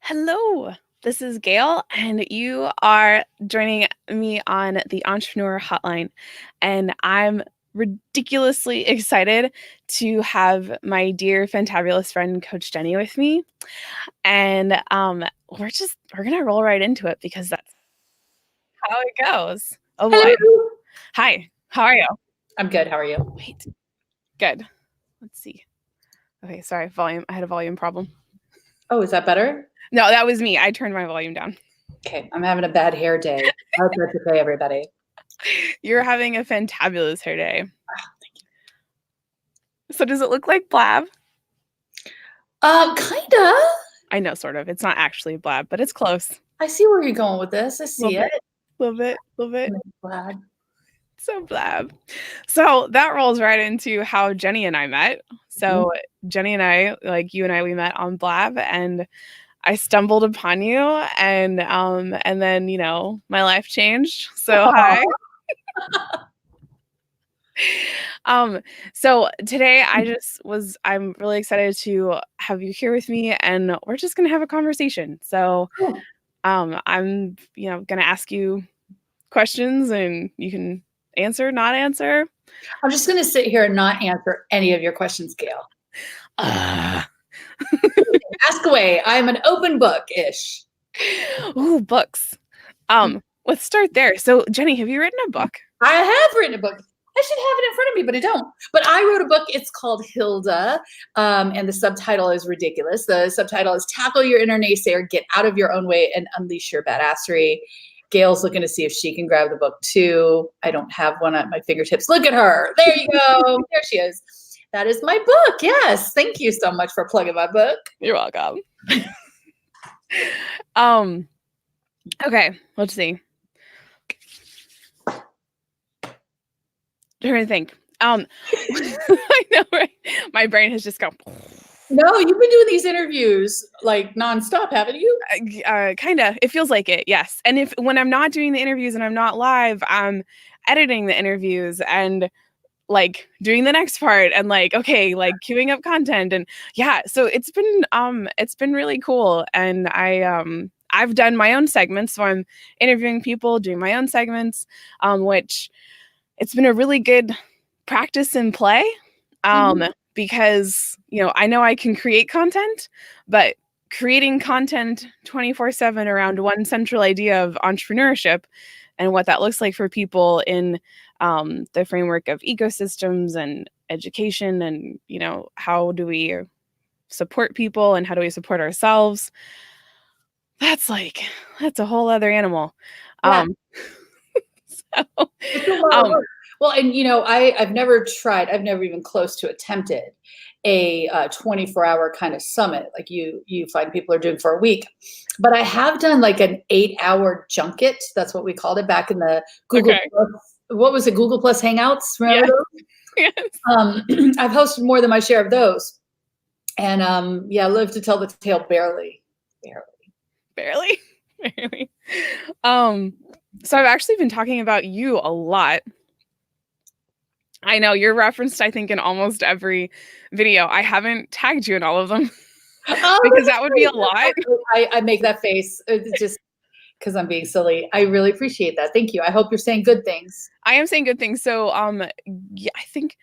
Hello, this is Gail, and you are joining me on the Entrepreneur Hotline. And I'm ridiculously excited to have my dear, fantabulous friend, Coach Jenny, with me. And we're gonna roll right into it because that's how it goes. Oh boy. Hello. Hi, how are you? I'm good. How are you? Wait, good. Let's see. Okay, sorry, volume. I had a volume problem. Oh, is that better? No, that was me. I turned my volume down. Okay, I'm having a bad hair day. I hope that's okay, everybody. You're having a fantabulous hair day. So does it look like Blab? Kinda. I know, sort of. It's not actually Blab, but it's close. I see where you're going with this. I see it. Little bit. Glad. So Blab. So that rolls right into how Jenny and I met. So Jenny and I, like you and I, we met on Blab, and I stumbled upon you, and then my life changed. So hi. So today I'm really excited to have you here with me, and we're just gonna have a conversation. So Cool. I'm gonna ask you questions and you can answer, not answer. I'm just going to sit here and not answer any of your questions, Gail. Ask away. I'm an open book-ish. Ooh, books. Let's start there. So Jenny, have you written a book? I have written a book. I should have it in front of me, but I don't. But I wrote a book. It's called Hilda, and the subtitle is ridiculous. The subtitle is Tackle Your Inner Naysayer, Get Out of Your Own Way, and Unleash Your Badassery. Gail's looking to see if she can grab the book too. I don't have one at my fingertips. Look at her. There you go. There she is. That is my book. Yes. Thank you so much for plugging my book. You're welcome. Okay, let's see. Trying to think. I know, right? My brain has just gone. No, you've been doing these interviews like nonstop, haven't you? Kind of. It feels like it, yes. And when I'm not doing the interviews and I'm not live, I'm editing the interviews and like doing the next part and like queuing up content, and yeah. So it's been really cool, and I've done my own segments, so I'm interviewing people, doing my own segments, which it's been a really good practice and play. Because I know I can create content, but creating content 24/7 around one central idea of entrepreneurship and what that looks like for people in the framework of ecosystems and education, and how do we support people and how do we support ourselves, that's a whole other animal. Yeah. So, It's a lot of work. Well, and I've never even close to attempted a 24-hour kind of summit like you find people are doing for a week. But I have done like an 8-hour junket. That's what we called it back in the Google Plus. What was it? Google Plus Hangouts? Remember those? Yes. I've hosted more than my share of those. And I live to tell the tale barely. So I've actually been talking about you a lot. I know you're referenced, I think, in almost every video. I haven't tagged you in all of them because that would be a lot. I make that face just because I'm being silly. I really appreciate that. Thank you. I hope you're saying good things. I am saying good things. So yeah, I think,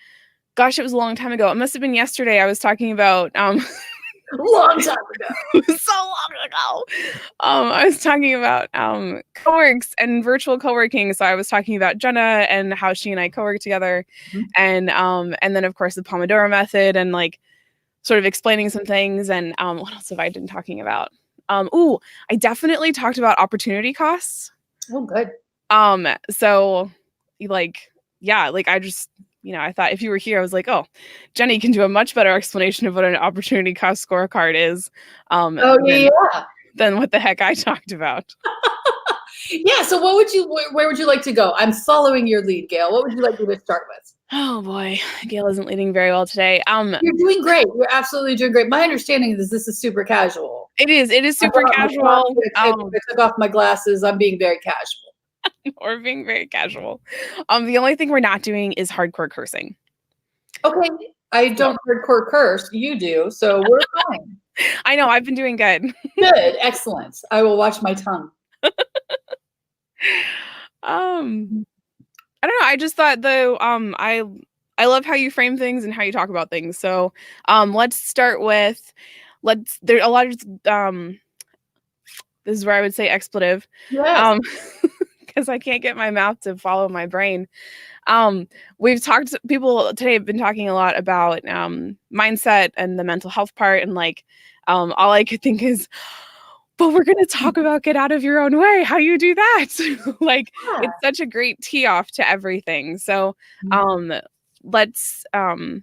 gosh, it was a long time ago. It must have been yesterday. I was talking about a long time ago. So long ago. I was talking about coworks and virtual co-working. So I was talking about Jenna and how she and I co-work together, and then of course the Pomodoro method, and like sort of explaining some things. And what else have I been talking about? I definitely talked about opportunity costs. Oh, good. So I just I thought if you were here, I was like, oh, Jenny can do a much better explanation of what an opportunity cost scorecard is than what the heck I talked about. Yeah. So where would you like to go? I'm following your lead, Gail. What would you like me to start with? Oh boy, Gail isn't leading very well today. You're doing great. You're absolutely doing great. My understanding is this is super casual. It is super casual. I took off my glasses. I'm being very casual. We're being very casual. The only thing we're not doing is hardcore cursing. Okay. I don't hardcore curse. You do. So we're fine. I know, I've been doing good. Good, excellent. I will watch my tongue. Um, I don't know, I just thought though, I love how you frame things and how you talk about things. So, let's start with there a lot of this is where I would say expletive. Yes. Um, because I can't get my mouth to follow my brain. We've talked people today have been talking a lot about mindset and the mental health part, and like all I could think is, but we're going to talk about get out of your own way, how you do that. Like Yeah. it's such a great tee off to everything. So let's when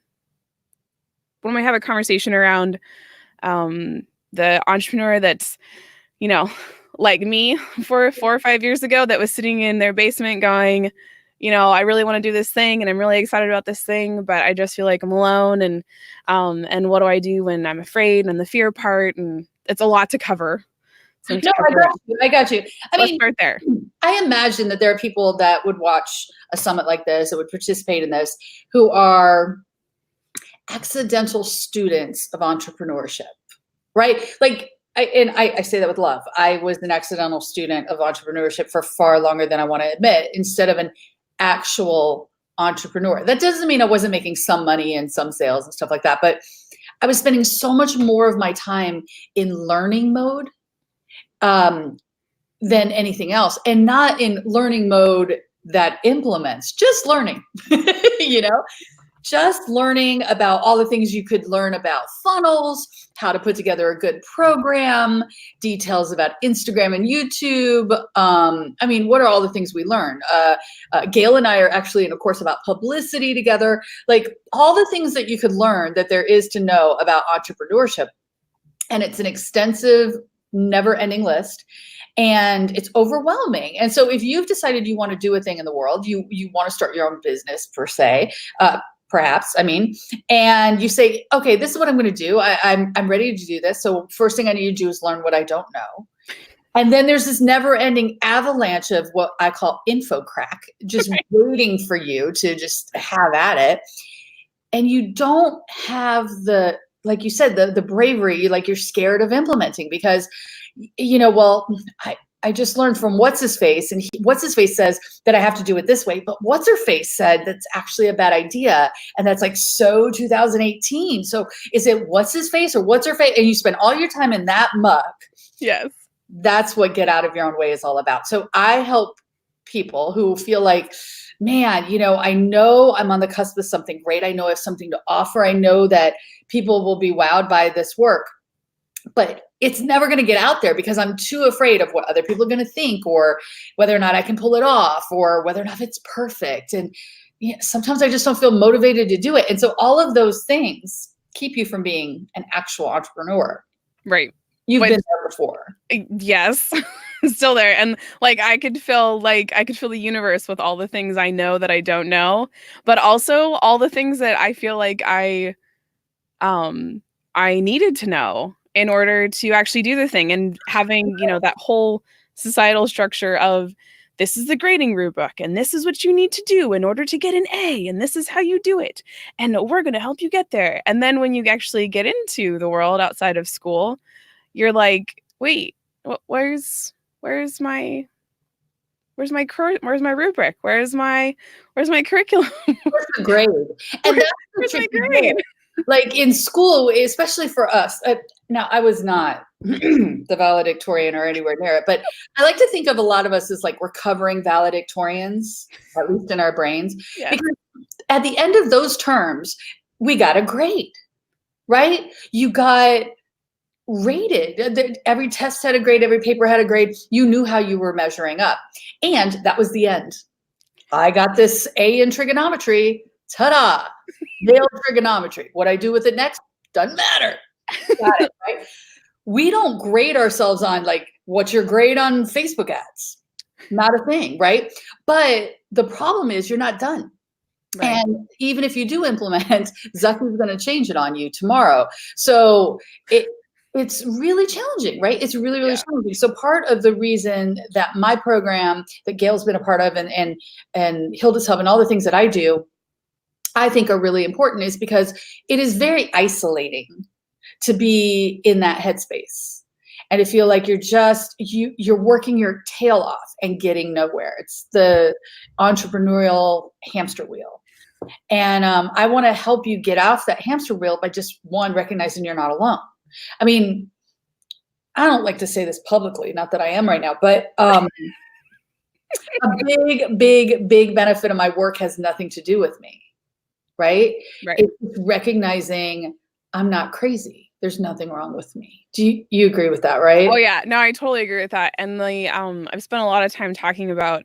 we have a conversation around the entrepreneur that's, you know, like me 4 or 5 years ago, that was sitting in their basement going, you know, I really want to do this thing and I'm really excited about this thing, but I just feel like I'm alone. And what do I do when I'm afraid, and the fear part, and it's a lot to cover. So No, I got you. I let's mean, start there. I imagine that there are people that would watch a summit like this, that would participate in this, who are accidental students of entrepreneurship, right? Like, I say that with love. I was an accidental student of entrepreneurship for far longer than I want to admit, instead of an actual entrepreneur. That doesn't mean I wasn't making some money and some sales and stuff like that, but I was spending so much more of my time in learning mode than anything else, and not in learning mode that implements, just learning, you know, just learning about all the things you could learn about funnels, how to put together a good program, details about Instagram and YouTube. I mean, what are all the things we learn? Gail and I are actually in a course about publicity together, like all the things that you could learn that there is to know about entrepreneurship. And it's an extensive, never-ending list, and it's overwhelming. And so if you've decided you want to do a thing in the world, you want to start your own business per se, perhaps, I mean, and you say, okay, this is what I'm going to do. I'm ready to do this. So first thing I need to do is learn what I don't know. And then there's this never-ending avalanche of what I call info crack, just waiting for you to just have at it. And you don't have the, like you said, the bravery, like you're scared of implementing because, you know, well, I just learned from what's his face, and what's his face says that I have to do it this way, but what's her face said that's actually a bad idea. And that's like, so 2018. So is it what's his face or what's her face? And you spend all your time in that muck. Yes. That's what get out of your own way is all about. So I help people who feel like, man, you know I'm on the cusp of something great. I know I have something to offer. I know that people will be wowed by this work, but it's never going to get out there because I'm too afraid of what other people are going to think, or whether or not I can pull it off, or whether or not it's perfect. And you know, sometimes I just don't feel motivated to do it. And so all of those things keep you from being an actual entrepreneur. Right. You've been there before. Yes. Still there. And like I could feel the universe with all the things I know that I don't know, but also all the things that I feel like I needed to know in order to actually do the thing. And having, you know, that whole societal structure of this is the grading rubric and this is what you need to do in order to get an A, and this is how you do it, and we're going to help you get there. And then when you actually get into the world outside of school, you're like, wait, where's my rubric? Where's my curriculum? Where's the grade? And that's where's my grade? Like in school, especially for us. Now, I was not the valedictorian or anywhere near it, but I like to think of a lot of us as like recovering valedictorians, at least in our brains, because at the end of those terms, we got a grade, right? You got rated. Every test had a grade, every paper had a grade. You knew how you were measuring up. And that was the end. I got this A in trigonometry. Ta-da! Nailed trigonometry. What I do with it next doesn't matter. Got it, right? We don't grade ourselves on like, what's your grade on Facebook ads? Not a thing, right? But the problem is you're not done. Right. And even if you do implement, Zucky's going to change it on you tomorrow. So it's really challenging, right? It's really, really challenging. So part of the reason that my program that Gail's been a part of and Hilda's Hub and all the things that I do, I think are really important is because it is very isolating to be in that headspace and to feel like you're working your tail off and getting nowhere. It's the entrepreneurial hamster wheel. And I want to help you get off that hamster wheel by just one, recognizing you're not alone. I mean, I don't like to say this publicly, not that I am right now, but a big benefit of my work has nothing to do with me, right? It's recognizing I'm not crazy. There's nothing wrong with me. Do you agree with that, right? Oh yeah, no, I totally agree with that. And I've spent a lot of time talking about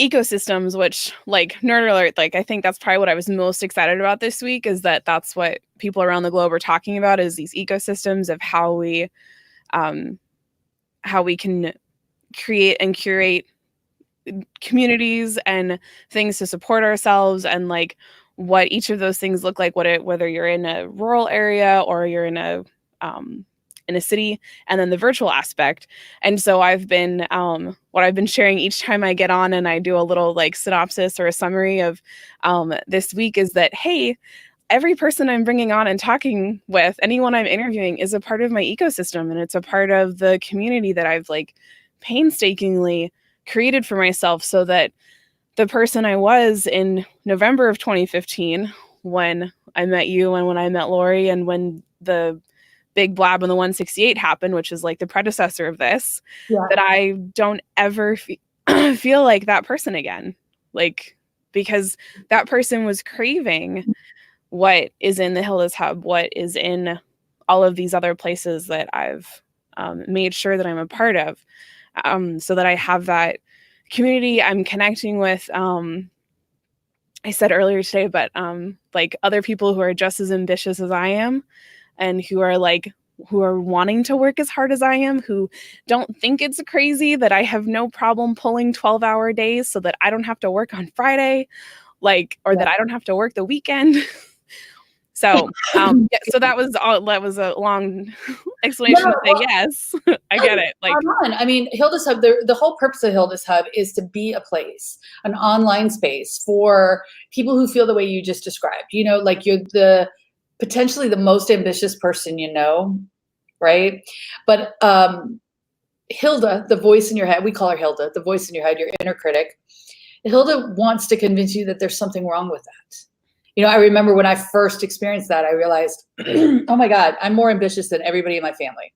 ecosystems, which, like, nerd alert, like, I think that's probably what I was most excited about this week, is that's what people around the globe are talking about, is these ecosystems of how we can create and curate communities and things to support ourselves, and like what each of those things look like, whether you're in a rural area or you're in a city, and then the virtual aspect. And so I've been what I've been sharing each time I get on and I do a little like synopsis or a summary of this week is that, hey, every person I'm bringing on and talking with, anyone I'm interviewing, is a part of my ecosystem, and it's a part of the community that I've like painstakingly created for myself, so that the person I was in November of 2015, when I met you and when I met Lori and when the Big Blab on the 168 happened, which is like the predecessor of this, that I don't ever feel like that person again. Like, because that person was craving what is in the Hilda's Hub, what is in all of these other places that I've made sure that I'm a part of, so that I have that community I'm connecting with. I said earlier today, but like other people who are just as ambitious as I am, and who are wanting to work as hard as I am, who don't think it's crazy that I have no problem pulling 12-hour days so that I don't have to work on Friday, that I don't have to work the weekend. So, so that was a long explanation to say, yes, I get it. Like, I mean, Hilda's Hub, the whole purpose of Hilda's Hub is to be a place, an online space for people who feel the way you just described. You know, like you're potentially the most ambitious person you know, right? But Hilda, the voice in your head, we call her Hilda, the voice in your head, your inner critic. Hilda wants to convince you that there's something wrong with that. You know, I remember when I first experienced that, I realized, oh my God, I'm more ambitious than everybody in my family.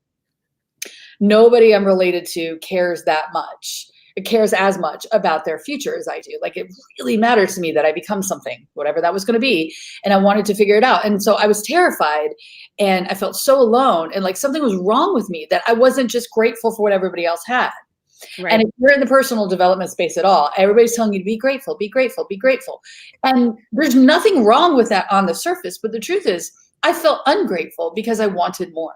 Nobody I'm related to cares that much. It cares as much about their future as I do. Like, it really mattered to me that I become something, whatever that was going to be. And I wanted to figure it out. And so I was terrified, and I felt so alone, and like something was wrong with me, that I wasn't just grateful for what everybody else had. Right. And if you're in the personal development space at all, everybody's telling you to be grateful, be grateful, be grateful. And there's nothing wrong with that on the surface. But the truth is, I felt ungrateful because I wanted more.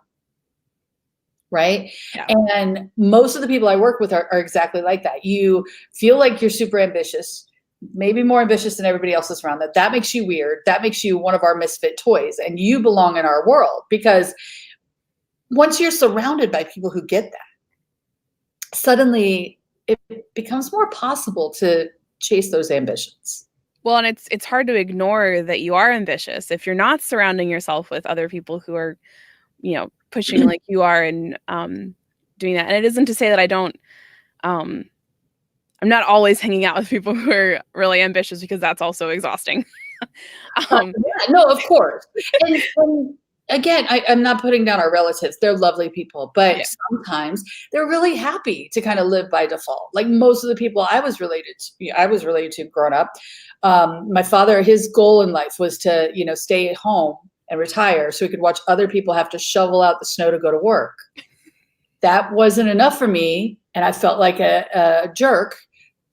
Right. Yeah. And most of the people I work with are exactly like that. You feel like you're super ambitious, maybe more ambitious than everybody else is around. That makes you weird. That makes you one of our misfit toys, and you belong in our world, because once you're surrounded by people who get that, suddenly it becomes more possible to chase those ambitions. Well, and it's hard to ignore that you are ambitious if you're not surrounding yourself with other people who are, you know, pushing like you are, and doing that. And it isn't to say that I don't, I'm not always hanging out with people who are really ambitious, because that's also exhausting. Yeah, no, of course. And again, I'm not putting down our relatives. They're lovely people, but sometimes they're really happy to kind of live by default. Like most of the people I was related to growing up. My father, his goal in life was to, you know, stay at home and retire so he could watch other people have to shovel out the snow to go to work. That wasn't enough for me. And I felt like a jerk.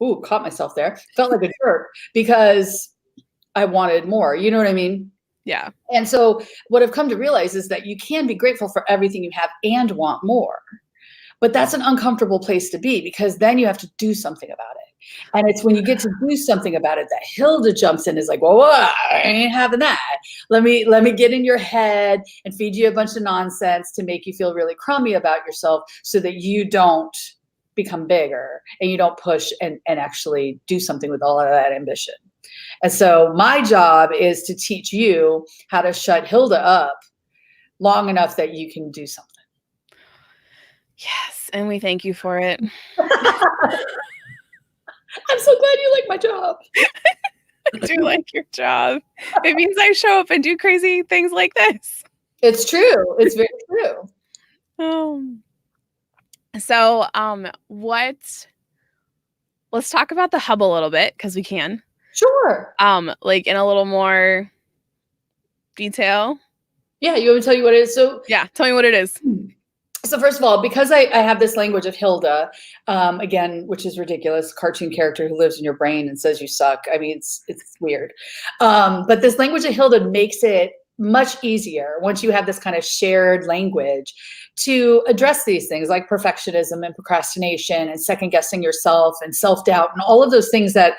Ooh, caught myself there. Felt like a jerk because I wanted more. You know what I mean? Yeah. And so what I've come to realize is that you can be grateful for everything you have and want more. But that's an uncomfortable place to be, because then you have to do something about it. And it's when you get to do something about it that Hilda jumps in, is like, well, I ain't having that. Let me get in your head and feed you a bunch of nonsense to make you feel really crummy about yourself, so that you don't become bigger and you don't push and actually do something with all of that ambition. And so my job is to teach you how to shut Hilda up long enough that you can do something. Yes, and we thank you for it. I'm so glad you like my job. I do like your job. It means I show up and do crazy things like this. It's true. It's very true. So, let's talk about the hub a little bit, because we can. Sure. Like in a little more detail. Yeah, you want me to tell you what it is? So yeah, tell me what it is. So first of all, because I have this language of Hilda, again, which is ridiculous, cartoon character who lives in your brain and says you suck. I mean, it's weird. But this language of Hilda makes it much easier once you have this kind of shared language to address these things like perfectionism and procrastination and second guessing yourself and self-doubt and all of those things that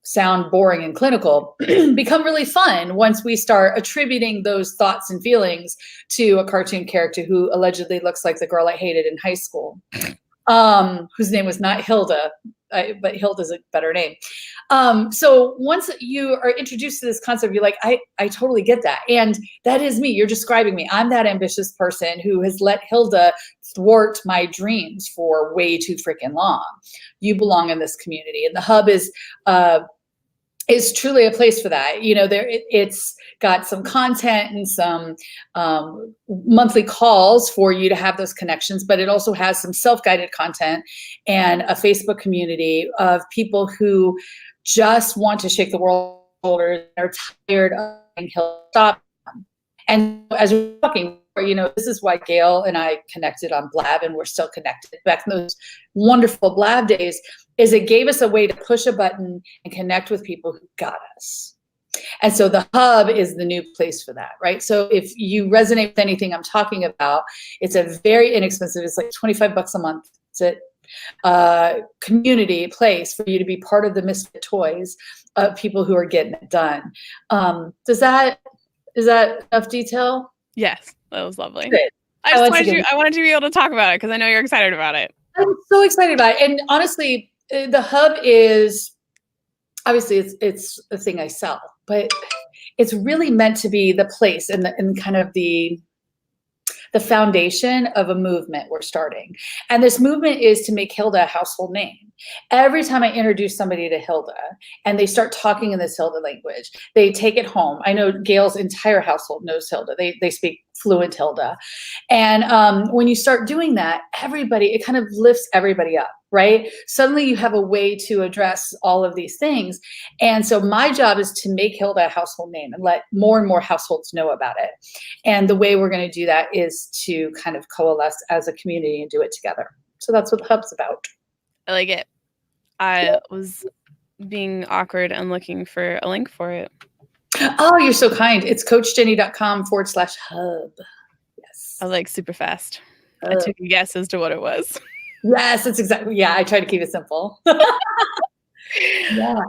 sound boring and clinical become really fun once we start attributing those thoughts and feelings to a cartoon character who allegedly looks like the girl I hated in high school, whose name was not Hilda, but Hilda's a better name. So once you are introduced to this concept, you're like, I totally get that. And that is me. You're describing me. I'm that ambitious person who has let Hilda thwart my dreams for way too freaking long. You belong in this community. And the hub is truly a place for that. You know, it's got some content and some monthly calls for you to have those connections, but it also has some self-guided content and a Facebook community of people who just want to shake the world shoulders and are tired of being stop. And as we're talking, you know, this is why Gail and I connected on Blab, and we're still connected back in those wonderful Blab days, is it gave us a way to push a button and connect with people who got us. And so the hub is the new place for that, right? So if you resonate with anything I'm talking about, it's a very inexpensive, it's like $25 a month. It's a community place for you to be part of the misfit toys of people who are getting it done. Is that enough detail? Yes, that was lovely. Good. I wanted to be able to talk about it because I know you're excited about it. I'm so excited about it. And honestly, the hub is, obviously it's a thing I sell, but it's really meant to be the place and kind of the foundation of a movement we're starting. And this movement is to make Hilda a household name. Every time I introduce somebody to Hilda and they start talking in this Hilda language, they take it home. I know Gail's entire household knows Hilda. They speak fluent Hilda. And when you start doing that, it kind of lifts everybody up, right? Suddenly you have a way to address all of these things. And so my job is to make Hilda a household name and let more and more households know about it. And the way we're going to do that is to kind of coalesce as a community and do it together. So that's what the hub's about. I like it. I was being awkward and looking for a link for it. Oh, you're so kind. It's coachjenny.com/hub. Yes. I was like super fast. I took a guess as to what it was. Yes, it's exactly. Yeah, I try to keep it simple. Yeah.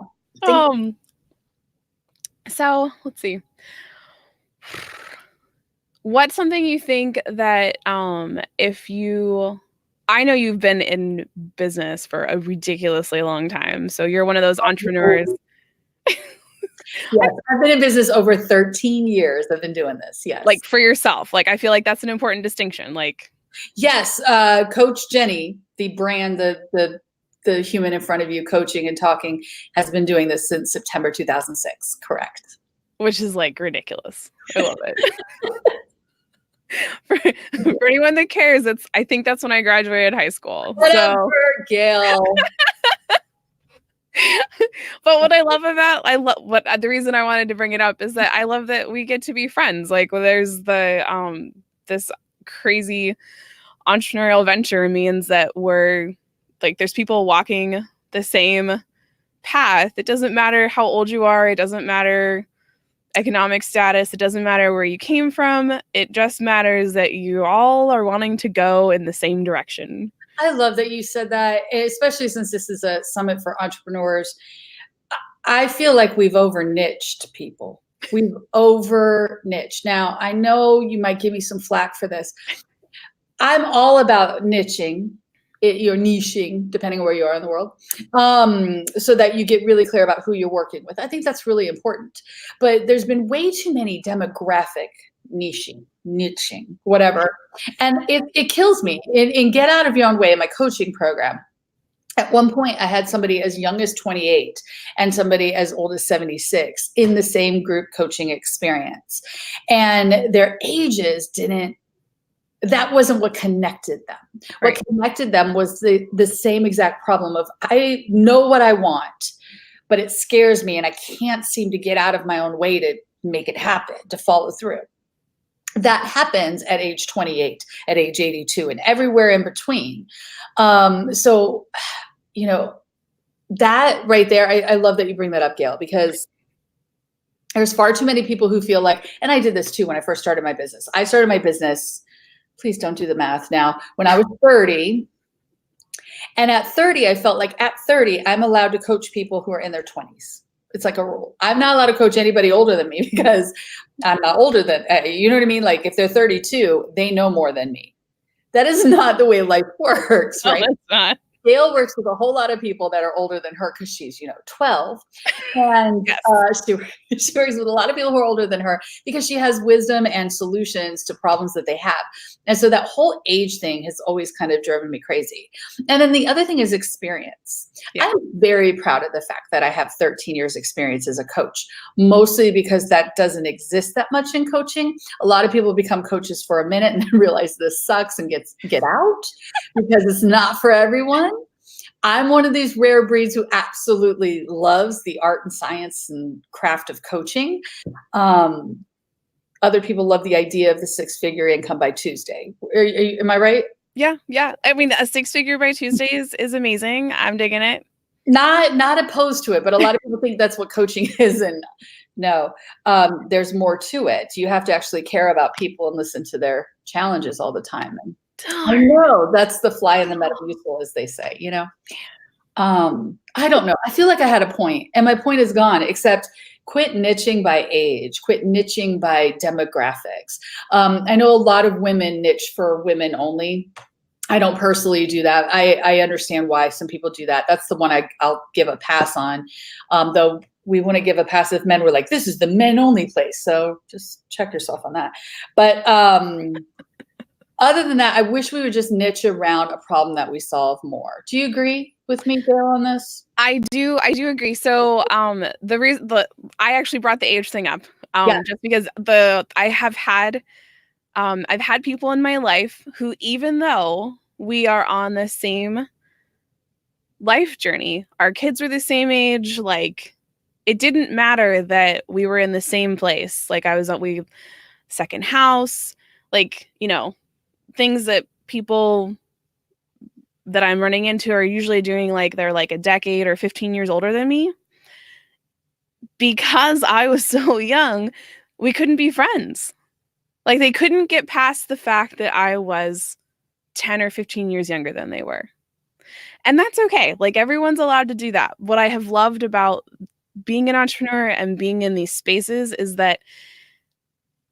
So let's see. What's something you think that I know you've been in business for a ridiculously long time. So you're one of those entrepreneurs. Yes, I've been in business over 13 years. I've been doing this. Yes. Like for yourself. Like, I feel like that's an important distinction. Like, yes. Coach Jenny, the brand, the human in front of you coaching and talking, has been doing this since September 2006. Correct. Which is like ridiculous. I love it. For anyone that cares, I think that's when I graduated high school. Whatever, Gail. But what I love the reason I wanted to bring it up is that I love that we get to be friends. Like, there's the this crazy entrepreneurial venture means that we're like, there's people walking the same path. It doesn't matter how old you are. It doesn't matter economic status. It doesn't matter where you came from. It just matters that you all are wanting to go in the same direction. I love that you said that, especially since this is a summit for entrepreneurs. I feel like we've over-niched people. We've over-niched. Now, I know you might give me some flack for this. I'm all about niching. You're niching, depending on where you are in the world, so that you get really clear about who you're working with. I think that's really important. But there's been way too many demographic niching, whatever. And it kills me in Get Out of Your Own Way in my coaching program. At one point, I had somebody as young as 28 and somebody as old as 76 in the same group coaching experience. And their ages that wasn't what connected them. Right. What connected them was the same exact problem of, I know what I want, but it scares me and I can't seem to get out of my own way to make it happen, to follow through. That happens at age 28, at age 82, and everywhere in between. So, you know, that right there, I love that you bring that up, Gail, because there's far too many people who feel like, and I did this too when I first started my business. I started my business, please don't do the math now, when I was 30. And at 30, I felt like at 30, I'm allowed to coach people who are in their 20s. It's like a rule. I'm not allowed to coach anybody older than me because I'm not older than, you know what I mean? Like if they're 32, they know more than me. That is not the way life works, right? No, that's not. Gail works with a whole lot of people that are older than her because she's, 12. And Yes. she works with a lot of people who are older than her because she has wisdom and solutions to problems that they have. And so that whole age thing has always kind of driven me crazy. And then the other thing is experience. Yeah. I'm very proud of the fact that I have 13 years experience as a coach, mostly because that doesn't exist that much in coaching. A lot of people become coaches for a minute and then realize this sucks and get out because it's not for everyone. I'm one of these rare breeds who absolutely loves the art and science and craft of coaching. Other people love the idea of the 6-figure income by Tuesday. Am I right? Yeah. I mean, a 6-figure by Tuesday is amazing. I'm digging it. Not opposed to it, but a lot of people think that's what coaching is, and no, there's more to it. You have to actually care about people and listen to their challenges all the time. And I know that's the fly in the Metamucil, as they say, I don't know. I feel like I had a point and my point is gone, except quit niching by age, quit niching by demographics. I know a lot of women niche for women only. I don't personally do that. I understand why some people do that. That's the one I'll give a pass on. Though we wouldn't give a pass if men were like, this is the men only place. So just check yourself on that. But other than that, I wish we would just niche around a problem that we solve more. Do you agree with me, Gail, on this? I do agree. So the reason I actually brought the age thing up just because I've had people in my life who, even though we are on the same life journey, our kids were the same age, like it didn't matter that we were in the same place. Like we second house, like, things that people that I'm running into are usually doing, like they're like a decade or 15 years older than me. Because I was so young, we couldn't be friends. Like they couldn't get past the fact that I was 10 or 15 years younger than they were. And that's okay. Like everyone's allowed to do that. What I have loved about being an entrepreneur and being in these spaces is that,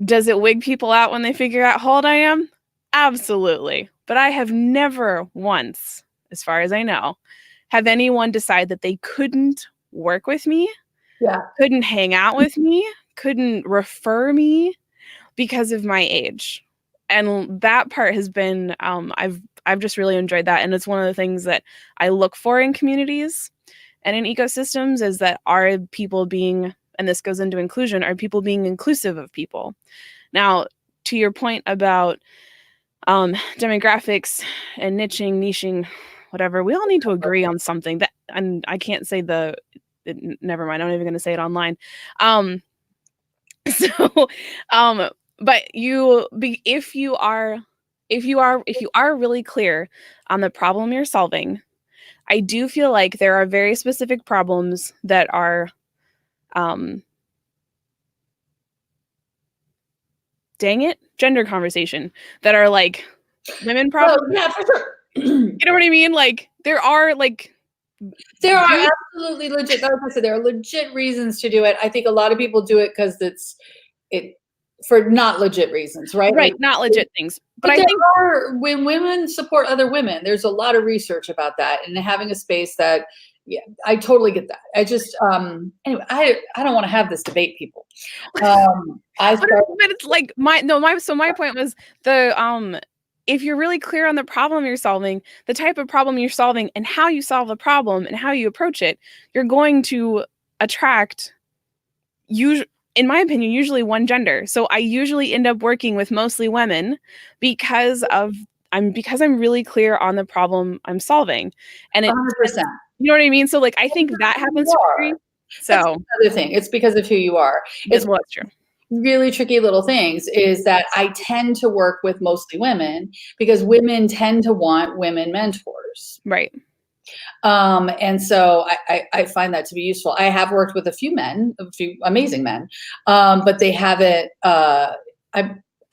does it wig people out when they figure out how old I am? Absolutely. But I have never once, as far as I know, have anyone decide that they couldn't work with me, couldn't hang out with me, couldn't refer me because of my age. And that part has been, I've just really enjoyed that. And it's one of the things that I look for in communities and in ecosystems, is that are people being, and this goes into inclusion, are people being inclusive of people? Now, to your point about demographics and niching, whatever, we all need to agree on something that, and I can't say never mind, I'm not even going to say it online. But if you are really clear on the problem you're solving, I do feel like there are very specific problems that are, gender conversation, that are like women problems. Oh, yeah, for sure. You know what I mean? Like there are absolutely legit. Like I said, there are legit reasons to do it. I think a lot of people do it because it for not legit reasons, right? Right, like, not legit things. But I there think when women support other women, there's a lot of research about that, and having a space that Yeah, I totally get that. I just, anyway, I don't want to have this debate, people. But it's like my point was if you're really clear on the problem you're solving, the type of problem you're solving, and how you solve the problem and how you approach it, you're going to attract, in my opinion, usually one gender. So I usually end up working with mostly women because I'm really clear on the problem I'm solving, and 100%. you know what I mean. So like I think that happens for me. So that's another thing. It's because of who you are. It's well, that's true. Really tricky little things is that I tend to work with mostly women because women tend to want women mentors. Right. And so I find that to be useful. I have worked with a few amazing men, but they haven't, a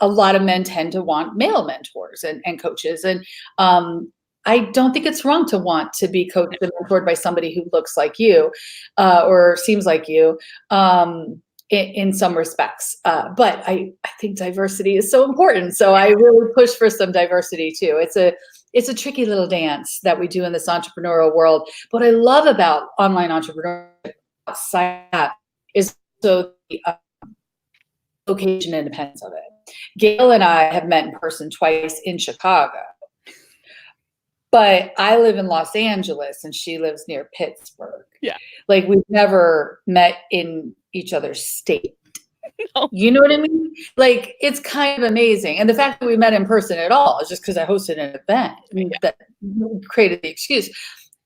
lot of men tend to want male mentors and coaches. And I don't think it's wrong to want to be coached and mentored by somebody who looks like you or seems like you. In some respects. But I think diversity is so important. So I really push for some diversity too. It's a tricky little dance that we do in this entrepreneurial world. What I love about online entrepreneurship is so the location independence of it. Gail and I have met in person twice in Chicago. But I live in Los Angeles and she lives near Pittsburgh. Yeah. Like we've never met in each other's state. No. You know what I mean? Like it's kind of amazing. And the fact that we met in person at all is just because I hosted an event that created the excuse.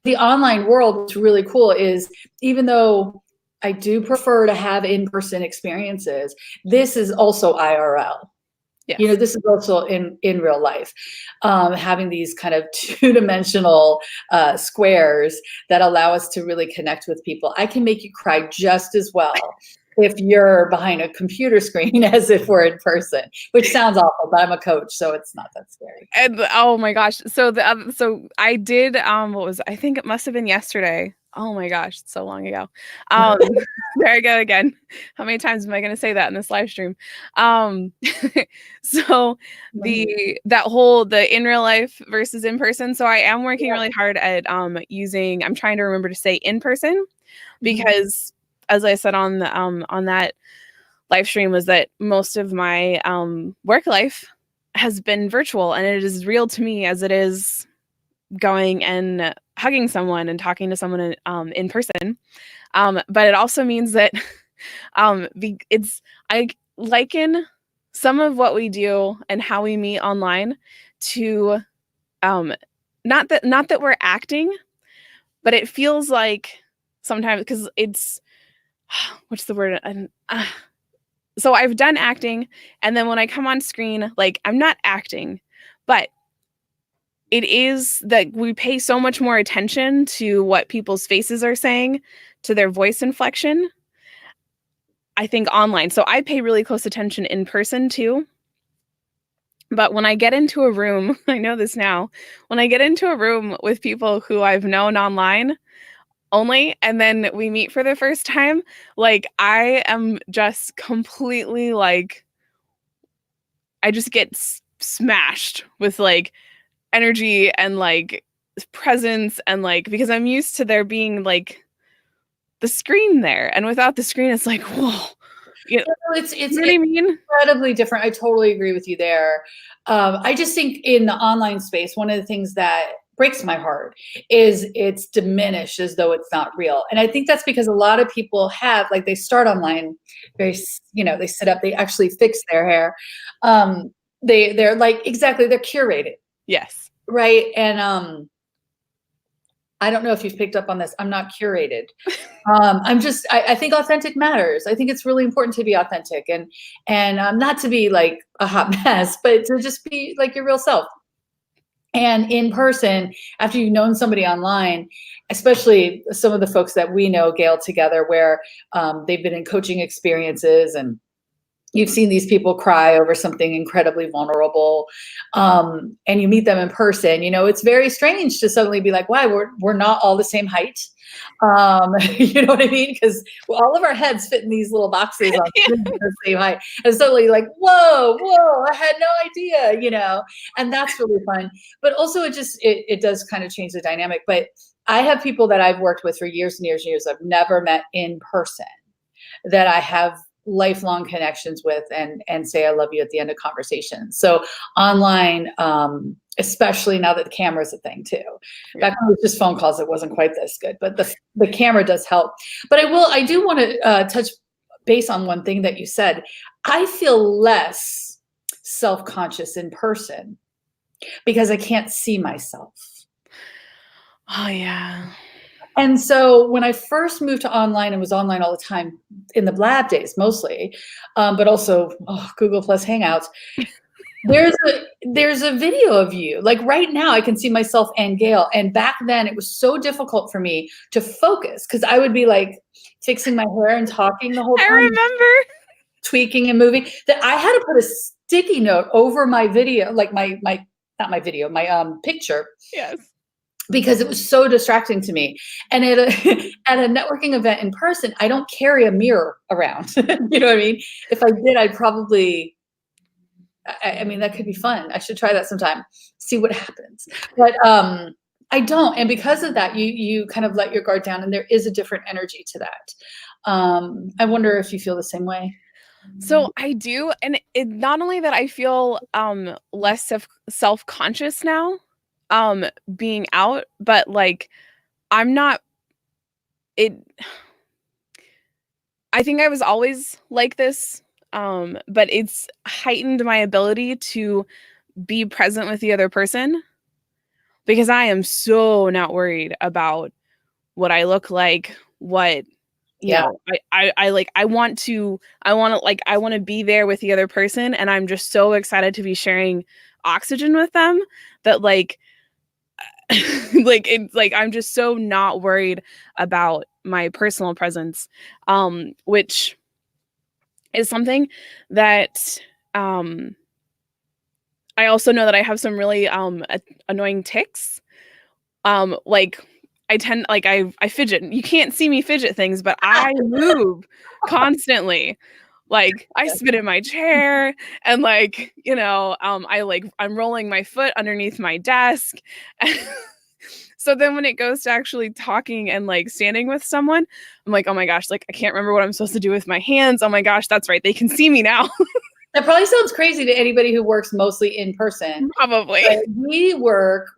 The online world, what's really cool is even though I do prefer to have in-person experiences, this is also IRL. Yes. You know, this is also in real life, having these kind of two-dimensional squares that allow us to really connect with people. I can make you cry just as well if you're behind a computer screen as if we're in person, which sounds awful, but I'm a coach, so it's not that scary. And oh my gosh. So so I did, I think it must have been yesterday. Oh my gosh, it's so long ago. There I go again. How many times am I going to say that in this live stream? So the in real life versus in person. So I am working really hard at I'm trying to remember to say in person because as I said on that live stream was that most of my work life has been virtual, and it is real to me as it is going and hugging someone and talking to someone in person. But it also means that I liken some of what we do and how we meet online to not that we're acting, but it feels like sometimes because it's what's the word? So I've done acting, and then when I come on screen, like I'm not acting, but it is that we pay so much more attention to what people's faces are saying, to their voice inflection, I think online. So I pay really close attention in person too. But when I get into a room, I know this now, when I get into a room with people who I've known online only, and then we meet for the first time, like I am just completely like, I just get smashed with like energy and like presence and like because I'm used to there being like the screen there, and without the screen it's like whoa, you know what I mean? Incredibly different. I totally agree with you there. I just think in the online space, one of the things that breaks my heart is it's diminished as though it's not real. And I think that's because a lot of people have like they start online very, they sit up, they actually fix their hair. They're like exactly, they're curated. Yes. Right. And I don't know if you've picked up on this. I'm not curated. I think authentic matters. I think it's really important to be authentic and not to be like a hot mess, but to just be like your real self. And in person, after you've known somebody online, especially some of the folks that we know, Gail, together, where they've been in coaching experiences and you've seen these people cry over something incredibly vulnerable, and you meet them in person, it's very strange to suddenly be like, wow, we're not all the same height. You know what I mean? Because all of our heads fit in these little boxes on the same height. And suddenly like, whoa, I had no idea, and that's really fun. But also it does kind of change the dynamic. But I have people that I've worked with for years and years and years I've never met in person that I have lifelong connections with and say I love you at the end of conversations. So online, especially now that the camera is a thing too. Yeah. Back when it was just phone calls, it wasn't quite this good, but the camera does help. But I do want to touch base on one thing that you said. I feel less self-conscious in person because I can't see myself. Oh yeah. And so when I first moved to online and was online all the time in the Blab days mostly, but also Google Plus Hangouts, there's a video of you. Like right now I can see myself and Gail. And back then it was so difficult for me to focus because I would be like fixing my hair and talking the whole time. I remember. Tweaking and moving that I had to put a sticky note over my video, like my picture. Yes. Because it was so distracting to me. And at a networking event in person, I don't carry a mirror around. You know what I mean? If I did, I'd probably, I mean, that could be fun. I should try that sometime, see what happens. But I don't. And because of that, you kind of let your guard down and there is a different energy to that. I wonder if you feel the same way. So I do. And it not only that I feel less self-conscious now, being out, but like I think I was always like this, but it's heightened my ability to be present with the other person because I am so not worried about what I look like, what you know, I want to be there with the other person, and I'm just so excited to be sharing oxygen with them that like it's like I'm just so not worried about my personal presence, which is something that I also know that I have some really annoying tics. Like I tend like I fidget. You can't see me fidget things, but I move constantly. Like I spin in my chair and like, you know, I'm rolling my foot underneath my desk. So then when it goes to actually talking and like standing with someone, I'm like, oh my gosh, like I can't remember what I'm supposed to do with my hands. Oh my gosh, that's right. They can see me now. That probably sounds crazy to anybody who works mostly in person. Probably. But we work,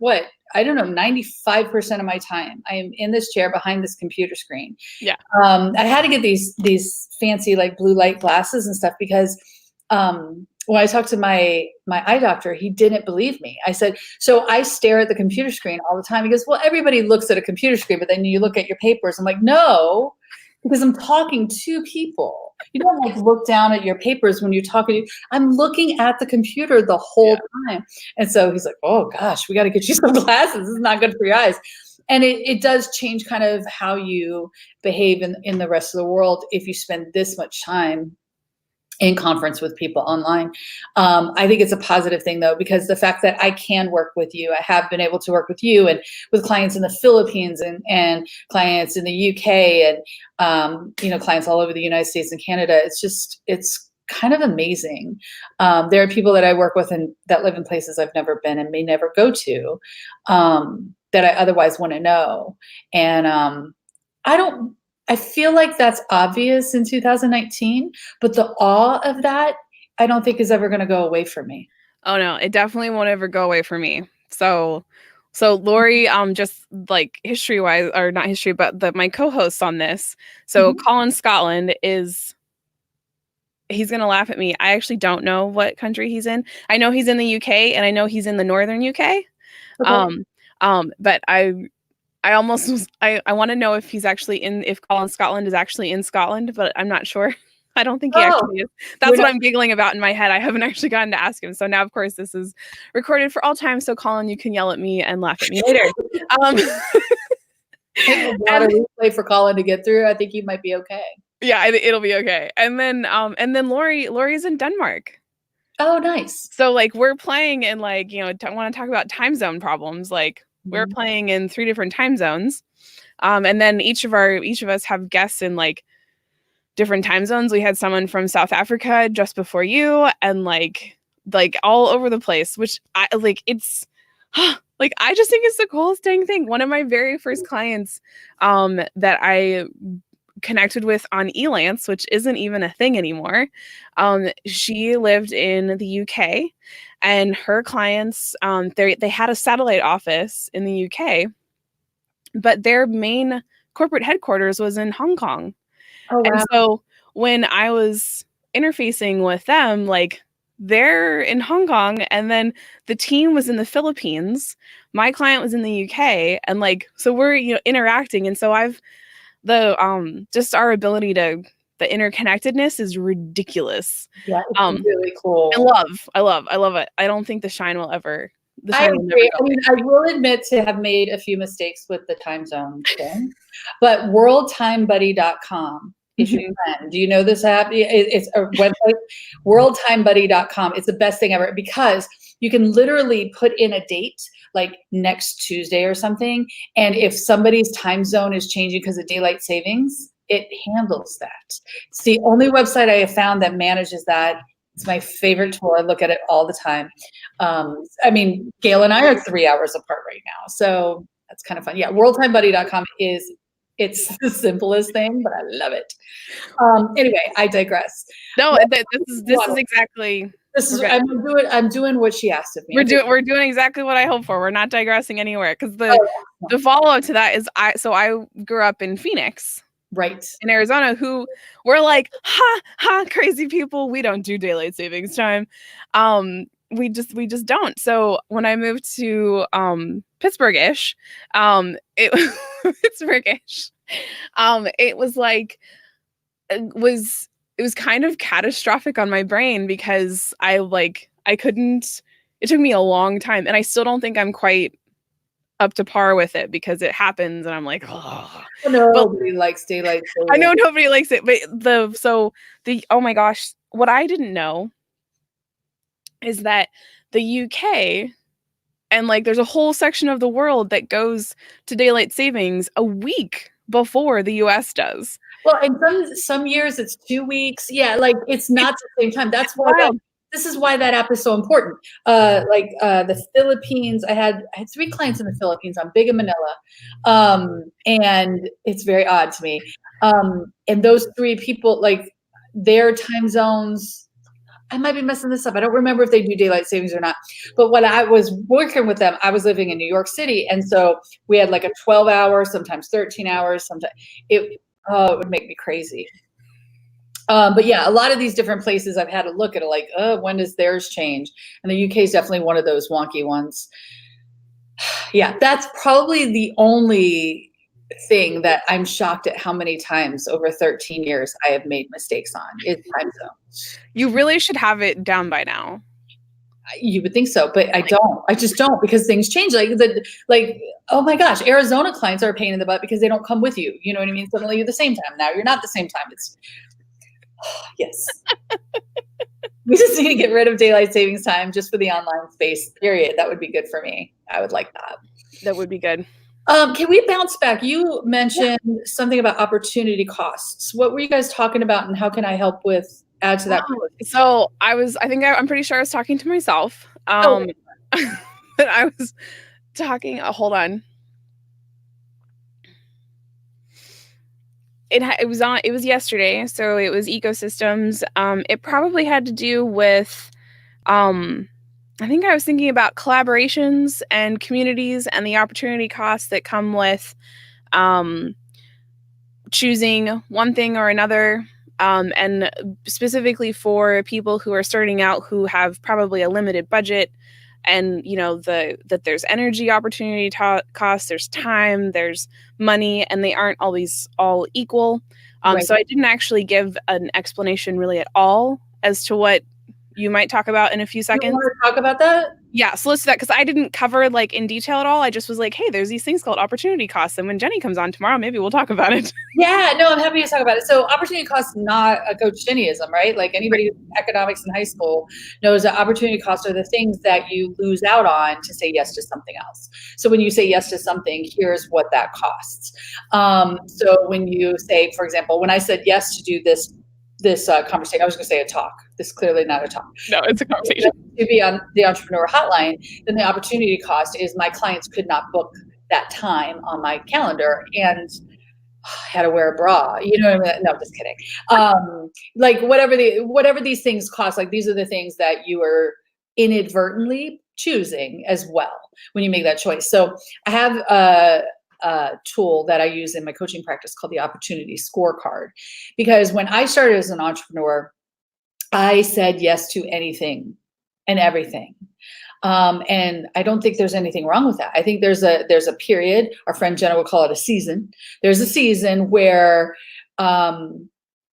I don't know, 95% of my time. I am in this chair behind this computer screen. Yeah. I had to get these fancy like blue light glasses and stuff because when I talked to my eye doctor, he didn't believe me. I said, so I stare at the computer screen all the time. He goes, well, everybody looks at a computer screen, but then you look at your papers. I'm like, no, because I'm talking to people. You don't like look down at your papers when you're talking. I'm looking at the computer the whole time. And so he's like, oh gosh, we got to get you some glasses. This is not good for your eyes. And it does change kind of how you behave in the rest of the world if you spend this much time in conference with people online. I think it's a positive thing though, because the fact that I can work with you, I have been able to work with you and with clients in the Philippines and clients in the UK and, you know, clients all over the United States and Canada. It's kind of amazing. There are people that I work with and that live in places I've never been and may never go to, that I otherwise want to know. And I feel like that's obvious in 2019, but the awe of that, I don't think is ever going to go away from me. Oh no, it definitely won't ever go away from me. So Lori, just like history wise, or not history, but my co-hosts on this. So Colin Scotland he's going to laugh at me. I actually don't know what country he's in. I know he's in the UK and I know he's in the northern UK. Okay. But I want to know if if Colin Scotland is actually in Scotland, but I'm not sure. I don't think he actually is. That's what I'm giggling about in my head. I haven't actually gotten to ask him. So now, of course, this is recorded for all time. So Colin, you can yell at me and laugh at me later. A lot of replay for Colin to get through. I think he might be okay. Yeah, it'll be okay. And then Lori's in Denmark. Oh, nice. So like we're playing in like, you know, want to talk about time zone problems. Like we're playing in 3 different time zones. And then each of us have guests in like different time zones. We had someone from South Africa just before you and like all over the place, which I like, it's Like, I just think it's the coolest dang thing. One of my very first clients that I connected with on Elance, which isn't even a thing anymore. She lived in the UK, and her clients, they had a satellite office in the UK, but their main corporate headquarters was in Hong Kong. Oh, And wow. so when I was interfacing with them, like, they're in Hong Kong, and then the team was in the Philippines. My client was in the UK, and like, so we're, interacting. And so just our ability to, the interconnectedness is ridiculous. Yeah, it's Um, really cool. I love it. I don't think the shine will I never agree. go I mean, away. I will admit to have made a few mistakes with the time zone thing, but worldtimebuddy.com is your Mhm. friend. Do you know this app? It's a website, worldtimebuddy.com. It's the best thing ever because you can literally put in a date like next Tuesday or something. And if somebody's time zone is changing because of daylight savings, it handles that. It's the only website I have found that manages that. It's my favorite tool. I look at it all the time. I mean, Gail and I are 3 hours apart right now, so that's kind of fun. Yeah, worldtimebuddy.com it's the simplest thing, but I love it. Anyway, I digress. No, What- this is exactly This we're is good. I'm doing what she asked of me. Okay. We're doing exactly what I hoped for. We're not digressing anywhere, because Oh, the follow up to that is I grew up in Phoenix, right. in Arizona, who were like, ha ha, crazy people. We don't do daylight savings time. We just don't. So when I moved to Pittsburgh-ish, it Pittsburgh-ish, it was like it was kind of catastrophic on my brain, because I couldn't, it took me a long time, and I still don't think I'm quite up to par with it, because it happens and I'm like, oh. But Nobody likes daylight I savings. know nobody likes it, but oh my gosh, what I didn't know is that the UK, and like, there's a whole section of the world that goes to daylight savings a week before the US does. Well, and some years it's 2 weeks. Yeah, like it's not It's the same time. That's why wild. this is why that app is so important. The Philippines, I had 3 clients in the Philippines. I'm big in Manila. And it's very odd to me. And those 3 people, like their time zones, I might be messing this up. I don't remember if they do daylight savings or not. But when I was working with them, I was living in New York City. And so we had like a 12-hour, sometimes 13 hours, sometimes it would make me crazy. But yeah, a lot of these different places I've had to look at it like, when does theirs change? And the UK is definitely one of those wonky ones. Yeah, that's probably the only thing that I'm shocked at how many times over 13 years I have made mistakes on is time zone. You really should have it down by now. You would think so, but I don't. I just don't, because things change. Like, oh my gosh, Arizona clients are a pain in the butt because they don't come with you. You know what I mean? Suddenly you're the same time. Now you're not the same time. It's yes. We just need to get rid of daylight savings time just for the online space, period. That would be good for me. I would like that. That would be good. Can we bounce back? You mentioned something about opportunity costs. What were you guys talking about, and how can I help with add to that? So I'm pretty sure I was talking to myself. Oh. But I was talking, hold on. It was yesterday, so it was ecosystems. It probably had to do with, I think I was thinking about collaborations and communities and the opportunity costs that come with choosing one thing or another, and specifically for people who are starting out, who have probably a limited budget, and that there's energy opportunity costs, there's time, there's money, and they aren't always all equal. Right. So I didn't actually give an explanation really at all as to what you might talk about in a few seconds. You want to talk about that? Yeah, so let's do that, because I didn't cover like in detail at all. I just was like, hey, there's these things called opportunity costs, and when Jenny comes on tomorrow, maybe we'll talk about it. Yeah, no, I'm happy to talk about it. So opportunity costs, not a Coach Jennyism, right? Like anybody who's in economics in high school knows that opportunity costs are the things that you lose out on to say yes to something else. So when you say yes to something, here's what that costs. So when you say, for example, when I said yes to do this this conversation. I was going to say a talk. This is clearly not a talk. No, it's a conversation. To be on the Entrepreneur Hotline, then the opportunity cost is my clients could not book that time on my calendar, and I had to wear a bra. You know what I mean? No, just kidding. Like whatever these things cost, like these are the things that you are inadvertently choosing as well when you make that choice. So I have a tool that I use in my coaching practice called the Opportunity Scorecard, because when I started as an entrepreneur, I said yes to anything and everything. And I don't think there's anything wrong with that. I think there's a period, our friend Jenna would call it a season. There's a season where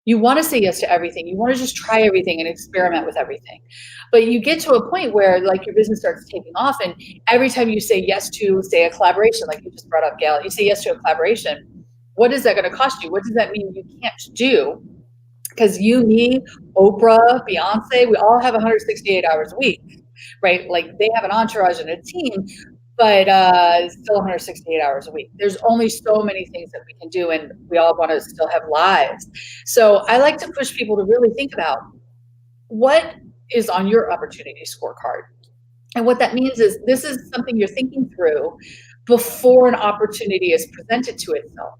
you want to say yes to everything. You want to just try everything and experiment with everything. But you get to a point where like your business starts taking off, and every time you say yes to, say, a collaboration, like you just brought up, Gail, you say yes to a collaboration, what is that going to cost you? What does that mean you can't do? Because you, me, Oprah, Beyonce, we all have 168 hours a week, right? Like they have an entourage and a team, but it's still 168 hours a week. There's only so many things that we can do, and we all want to still have lives. So I like to push people to really think about what is on your opportunity scorecard. And what that means is this is something you're thinking through before an opportunity is presented to itself,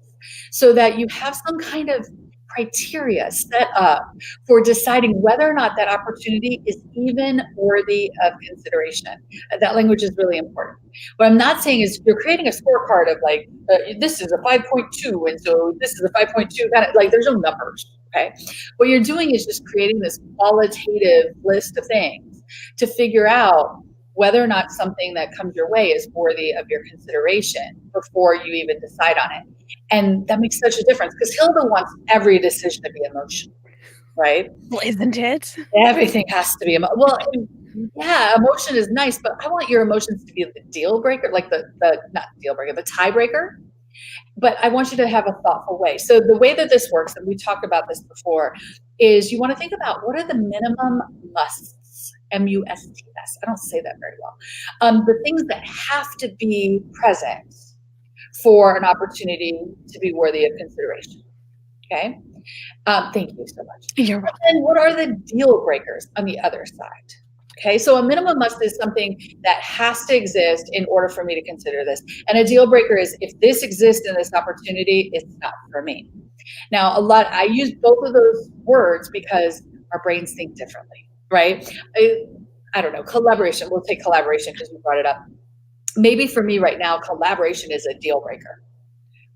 so that you have some kind of criteria set up for deciding whether or not that opportunity is even worthy of consideration. That language is really important. What I'm not saying is you're creating a scorecard of like, this is a 5.2, and so this is a 5.2, kind of like there's no numbers, okay? What you're doing is just creating this qualitative list of things to figure out whether or not something that comes your way is worthy of your consideration before you even decide on it. And that makes such a difference, because Hilda wants every decision to be emotional, right? Well, isn't it? Everything has to be well. Yeah, emotion is nice, but I want your emotions to be the deal breaker, like the not deal breaker, the tiebreaker. But I want you to have a thoughtful way. So the way that this works, and we talked about this before, is you want to think about what are the minimum musts. MUSTS. I don't say that very well. The things that have to be present for an opportunity to be worthy of consideration. Okay. Thank you so much. You're welcome. And what are the deal breakers on the other side? Okay, so a minimum must is something that has to exist in order for me to consider this. And a deal breaker is if this exists in this opportunity, it's not for me. Now, I use both of those words because our brains think differently, right? I don't know, collaboration. We'll take collaboration because you brought it up. Maybe for me right now, collaboration is a deal breaker,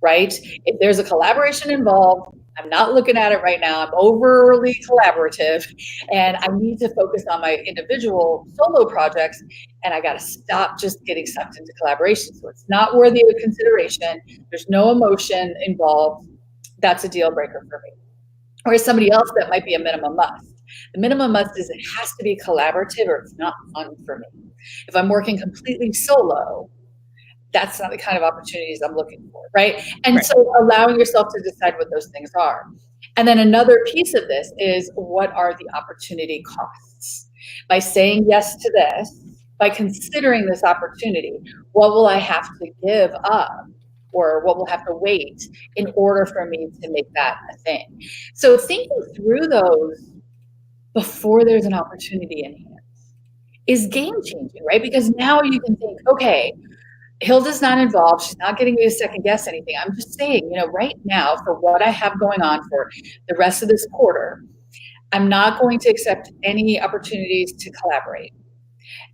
right? If there's a collaboration involved, I'm not looking at it right now. I'm overly collaborative and I need to focus on my individual solo projects, and I got to stop just getting sucked into collaboration. So it's not worthy of consideration. There's no emotion involved. That's a deal breaker for me. Or somebody else, that might be a minimum must. The minimum must is it has to be collaborative or it's not fun for me. If I'm working completely solo, that's not the kind of opportunities I'm looking for, right? And so allowing yourself to decide what those things are. And then another piece of this is, what are the opportunity costs? By saying yes to this, by considering this opportunity, what will I have to give up, or what will have to wait in order for me to make that a thing? So thinking through those before there's an opportunity in hand is game changing, right? Because now you can think, okay, Hilda's not involved. She's not getting me to second guess anything. I'm just saying, right now, for what I have going on for the rest of this quarter, I'm not going to accept any opportunities to collaborate.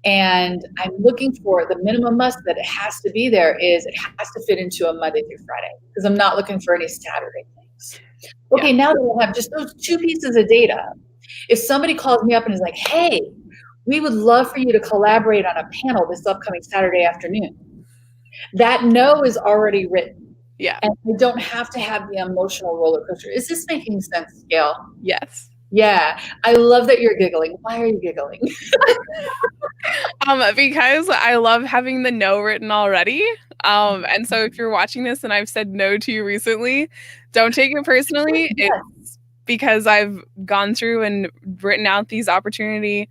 And I'm looking for the minimum must that it has to be there is it has to fit into a Monday through Friday, because I'm not looking for any Saturday things. Okay, now that I have just those two pieces of data, if somebody calls me up and is like, hey, we would love for you to collaborate on a panel this upcoming Saturday afternoon, that no is already written. Yeah. And I don't have to have the emotional roller coaster. Is this making sense, Gail? Yes. Yeah. I love that you're giggling. Why are you giggling? Because I love having the no written already. And so if you're watching this and I've said no to you recently, don't take it personally. Yes. It's because I've gone through and written out these opportunity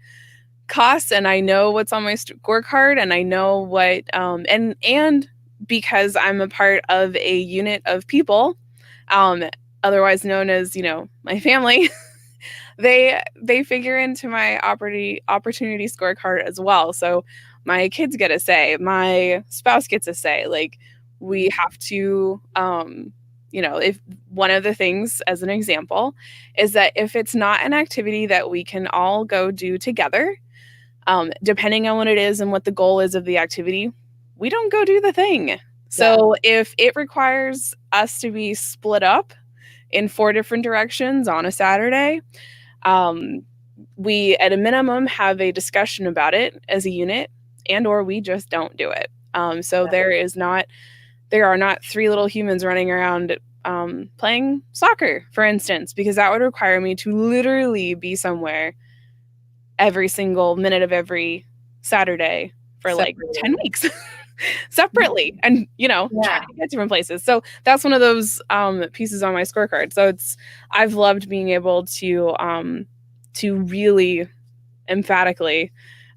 costs, and I know what's on my scorecard, and I know what and because I'm a part of a unit of people, otherwise known as my family, They figure into my opportunity scorecard as well. So my kids get a say, my spouse gets a say. Like we have to, if one of the things, as an example, is that if it's not an activity that we can all go do together, depending on what it is and what the goal is of the activity, we don't go do the thing. So if it requires us to be split up in 4 different directions on a Saturday, we at a minimum have a discussion about it as a unit, and or we just don't do it. So there are not 3 little humans running around playing soccer, for instance, because that would require me to literally be somewhere every single minute of every Saturday for like 10 weeks separately, and trying to get different places. So that's one of those pieces on my scorecard. So I've loved being able to really emphatically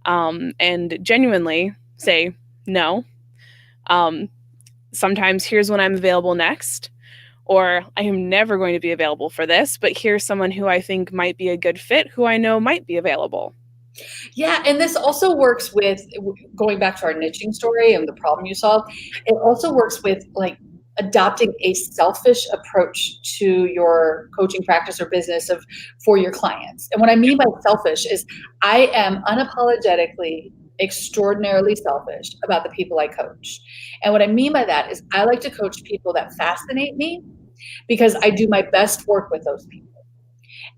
and genuinely say no. Sometimes here's when I'm available next, or I am never going to be available for this, but here's someone who I think might be a good fit, who I know might be available. Yeah, and this also works with, going back to our niching story and the problem you solve, it also works with like adopting a selfish approach to your coaching practice or business for your clients. And what I mean by selfish is I am unapologetically extraordinarily selfish about the people I coach. And what I mean by that is I like to coach people that fascinate me because I do my best work with those people.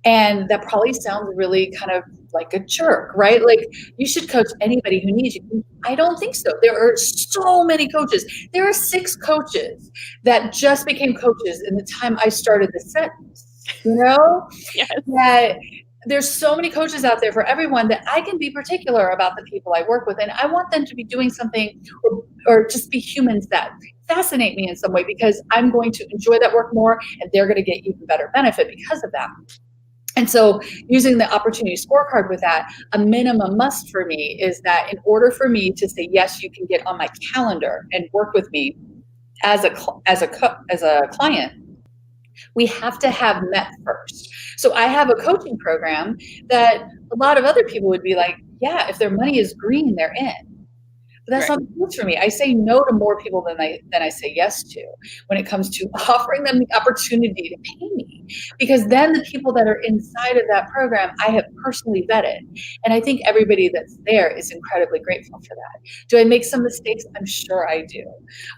And that probably sounds really kind of like a jerk, right? Like you should coach anybody who needs you. I don't think so. There are so many coaches. There are 6 coaches that just became coaches in the time I started the sentence, Yes. That there's so many coaches out there for everyone that I can be particular about the people I work with. And I want them to be doing something or just be humans that fascinate me in some way, because I'm going to enjoy that work more and they're going to get even better benefit because of that. And so using the opportunity scorecard with that, a minimum must for me is that in order for me to say, yes, you can get on my calendar and work with me as a client, we have to have met first. So I have a coaching program that a lot of other people would be like, yeah, if their money is green, they're in. But that's not the case for me. I say no to more people than I say yes to when it comes to offering them the opportunity to pay me. Because then the people that are inside of that program, I have personally vetted. And I think everybody that's there is incredibly grateful for that. Do I make some mistakes? I'm sure I do.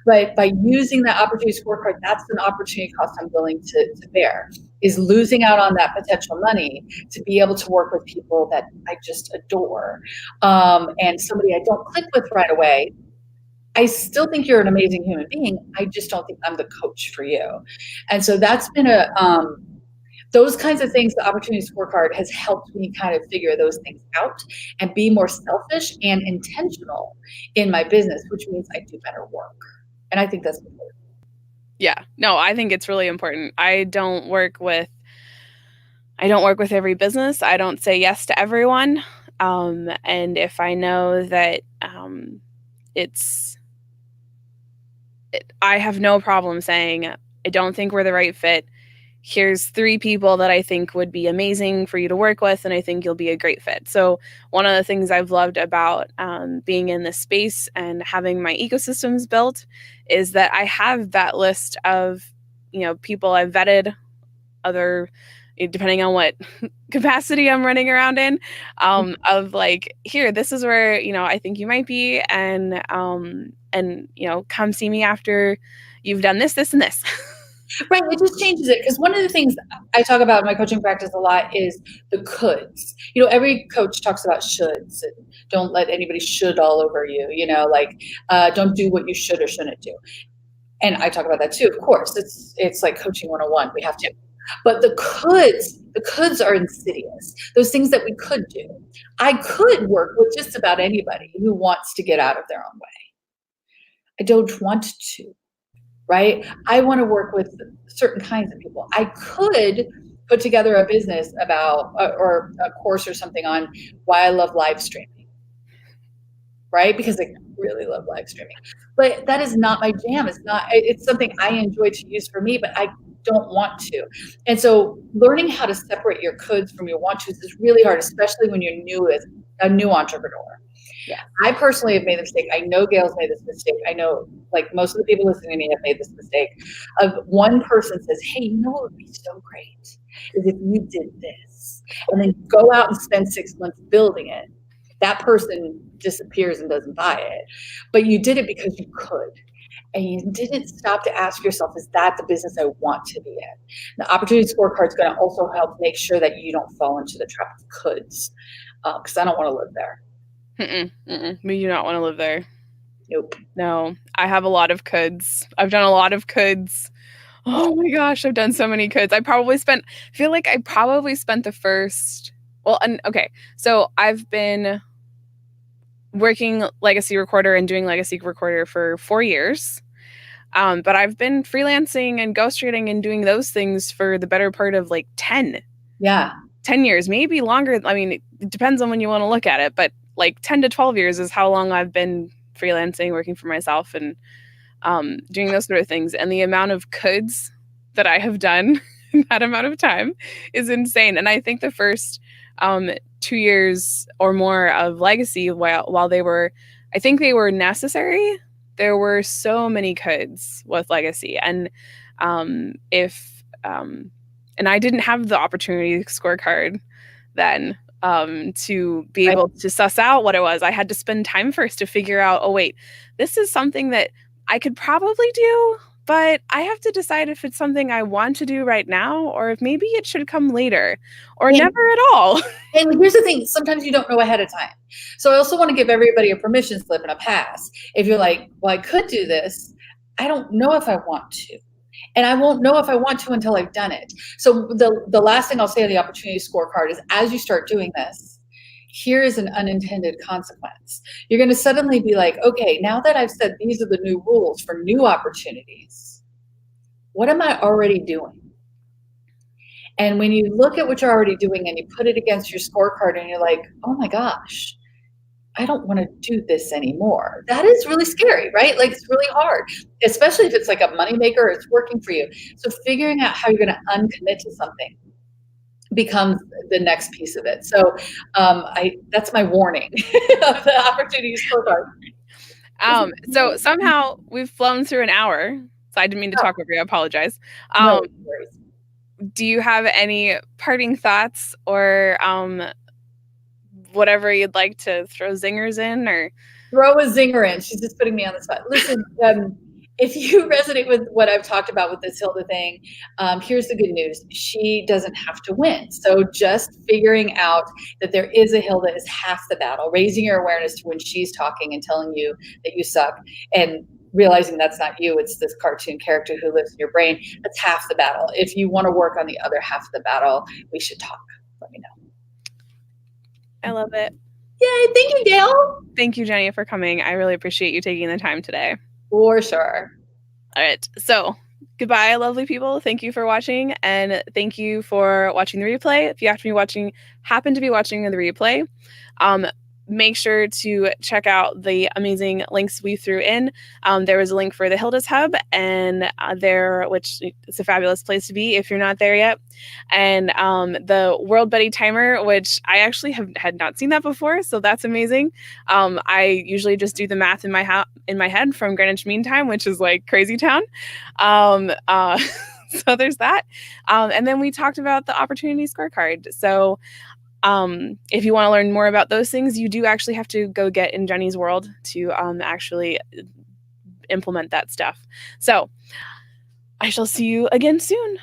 But by using that opportunity scorecard, that's an opportunity cost I'm willing to bear, is losing out on that potential money to be able to work with people that I just adore. And somebody I don't click with right away, I still think you're an amazing human being. I just don't think I'm the coach for you. And so that's been those kinds of things, the opportunity scorecard has helped me kind of figure those things out and be more selfish and intentional in my business, which means I do better work. And I think that's important. Yeah, no, I think it's really important. I don't work with every business. I don't say yes to everyone. And if I know that I have no problem saying, I don't think we're the right fit. Here's 3 people that I think would be amazing for you to work with, and I think you'll be a great fit. So one of the things I've loved about being in this space and having my ecosystems built is that I have that list of, people I've vetted, other, depending on what capacity I'm running around in, of like, here, this is where, I think you might be, and come see me after you've done this, this, and this. Right, it just changes it, because one of the things I talk about in my coaching practice a lot is the coulds. Every coach talks about shoulds, and don't let anybody should all over you, don't do what you should or shouldn't do. And I talk about that too, of course. It's like coaching 101, we have to. But the coulds are insidious. Those things that we could do. I could work with just about anybody who wants to get out of their own way. I don't want to. Right? I want to work with certain kinds of people. I could put together a business about, or a course or something on why I love live streaming, right? Because I really love live streaming. But that is not my jam. It's something I enjoy to use for me, but don't want to. And so learning how to separate your coulds from your want tos is really hard, especially when you're new as a new entrepreneur. Yeah. I personally have made the mistake. I know Gail's made this mistake. I know like most of the people listening to me have made this mistake of one person says, hey, you know what would be so great is if you did this and then go out and spend 6 months building it. That person disappears and doesn't buy it. But you did it because you could. And you didn't stop to ask yourself, is that the business I want to be in? The opportunity scorecard is going to also help make sure that you don't fall into the trap of coulds, because I don't want to live there. We do not want to live there. Nope. No, I have a lot of coulds. I've done a lot of coulds. Oh my gosh, I've done so many coulds. I feel like I probably spent the first, okay. So I've been working Legacy Recorder and doing Legacy Recorder for 4 years. But I've been freelancing and ghostwriting and doing those things for the better part of like 10. Yeah. 10 years, maybe longer. I mean, it depends on when you want to look at it, but like 10 to 12 years is how long I've been freelancing, working for myself and doing those sort of things. And the amount of coulds that I have done in that amount of time is insane. And I think the first 2 years or more of Legacy, while they were necessary, there were so many coulds with Legacy. And and I didn't have the opportunity scorecard then to be able to suss out what it was. I had to spend time first to figure out, oh, wait, this is something that I could probably do, but I have to decide if it's something I want to do right now or if maybe it should come later or never at all. And here's the thing, sometimes you don't know ahead of time. So I also want to give everybody a permission slip and a pass. If you're like, well, I could do this, I don't know if I want to. And I won't know if I want to until I've done it. So the last thing I'll say on the opportunity scorecard is as you start doing this, here is an unintended consequence. You're going to suddenly be like, okay, now that I've said these are the new rules for new opportunities, what am I already doing? And when you look at what you're already doing and you put it against your scorecard and you're like, oh my gosh, I don't want to do this anymore. That is really scary, right? Like it's really hard, especially if it's like a moneymaker, it's working for you. So figuring out how you're going to uncommit to something becomes the next piece of it. So that's my warning of the opportunity scorecard. So somehow we've flown through an hour. So I didn't mean to talk over you. I apologize. No worries. Do you have any parting thoughts or whatever you'd like to throw zingers in or throw a zinger in? She's just putting me on the spot. Listen, if you resonate with what I've talked about with this Hilda thing, here's the good news. She doesn't have to win. So just figuring out that there is a Hilda is half the battle. Raising your awareness to when she's talking and telling you that you suck and realizing that's not you, it's this cartoon character who lives in your brain. That's half the battle. If you want to work on the other half of the battle, we should talk. Let me know. I love it. Yay. Thank you, Gail. Thank you, Jenny, for coming. I really appreciate you taking the time today. For sure. All right. So goodbye, lovely people. Thank you for watching. And thank you for watching the replay. If you happen to be watching the replay, make sure to check out the amazing links we threw in. There was a link for the Hilda's Hub and which is a fabulous place to be if you're not there yet. And the World Buddy Timer, which I actually had not seen that before, so that's amazing. I usually just do the math in my head from Greenwich Mean Time, which is like crazy town. So there's that. And then we talked about the opportunity scorecard. So if you want to learn more about those things, you do actually have to go get in Jenny's world to actually implement that stuff. So I shall see you again soon.